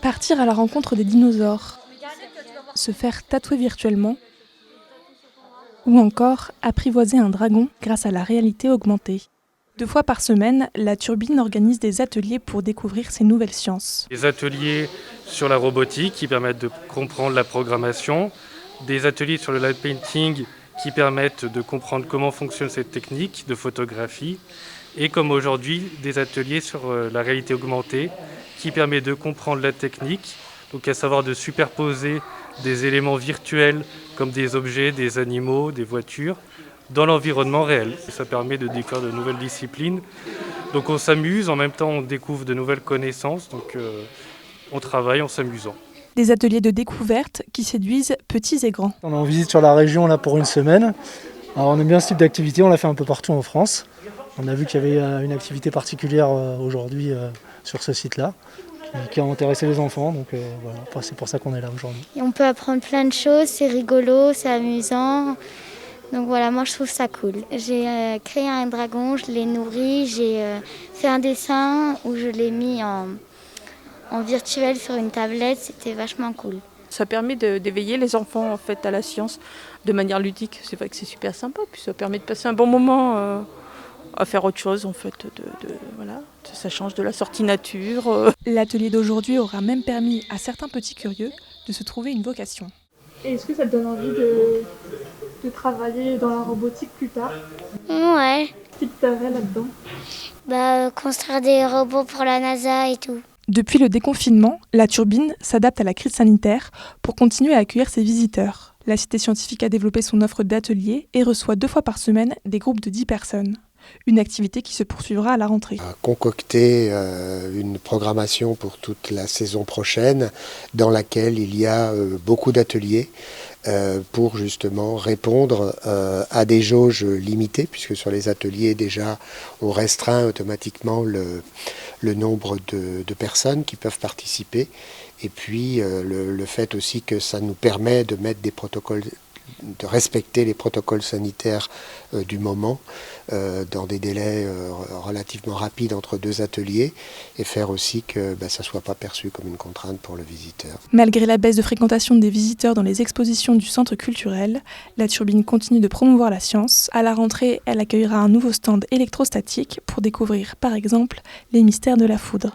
Partir à la rencontre des dinosaures, se faire tatouer virtuellement ou encore apprivoiser un dragon grâce à la réalité augmentée. 2 fois par semaine, la Turbine organise des ateliers pour découvrir ces nouvelles sciences. Des ateliers sur la robotique qui permettent de comprendre la programmation, des ateliers sur le light painting qui permettent de comprendre comment fonctionne cette technique de photographie, et comme aujourd'hui, des ateliers sur la réalité augmentée qui permet de comprendre la technique, donc à savoir de superposer des éléments virtuels comme des objets, des animaux, des voitures, dans l'environnement réel. Ça permet de découvrir de nouvelles disciplines. Donc on s'amuse, en même temps on découvre de nouvelles connaissances, donc on travaille en s'amusant. Des ateliers de découverte qui séduisent petits et grands. On est en visite sur la région là, pour une semaine. Alors, on aime bien ce type d'activité, on l'a fait un peu partout en France. On a vu qu'il y avait une activité particulière aujourd'hui sur ce site-là qui a intéressé les enfants, donc voilà, c'est pour ça qu'on est là aujourd'hui. Et on peut apprendre plein de choses, c'est rigolo, c'est amusant. Donc voilà, moi je trouve ça cool. J'ai créé un dragon, je l'ai nourri, j'ai fait un dessin où je l'ai mis en virtuel sur une tablette, c'était vachement cool. Ça permet d'éveiller les enfants en fait, à la science de manière ludique. C'est vrai que c'est super sympa, puis ça permet de passer un bon moment à faire autre chose en fait. Voilà. Ça change de la sortie nature. L'atelier d'aujourd'hui aura même permis à certains petits curieux de se trouver une vocation. Et est-ce que ça te donne envie de travailler dans la robotique plus tard? Ouais, Qu'est-ce qui te plairait là-dedans? construire des robots pour la NASA et tout. Depuis le déconfinement, la Turbine s'adapte à la crise sanitaire pour continuer à accueillir ses visiteurs. La Cité scientifique a développé son offre d'ateliers et reçoit 2 fois par semaine des groupes de 10 personnes. Une activité qui se poursuivra à la rentrée. On a concocté une programmation pour toute la saison prochaine dans laquelle il y a beaucoup d'ateliers pour justement répondre à des jauges limitées, puisque sur les ateliers déjà on restreint automatiquement le nombre de personnes qui peuvent participer, et puis le fait aussi que ça nous permet de mettre des protocoles, de respecter les protocoles sanitaires du moment dans des délais relativement rapides entre 2 ateliers, et faire aussi que ça ne soit pas perçu comme une contrainte pour le visiteur. Malgré la baisse de fréquentation des visiteurs dans les expositions du centre culturel, la Turbine continue de promouvoir la science. À la rentrée, elle accueillera un nouveau stand électrostatique pour découvrir par exemple les mystères de la foudre.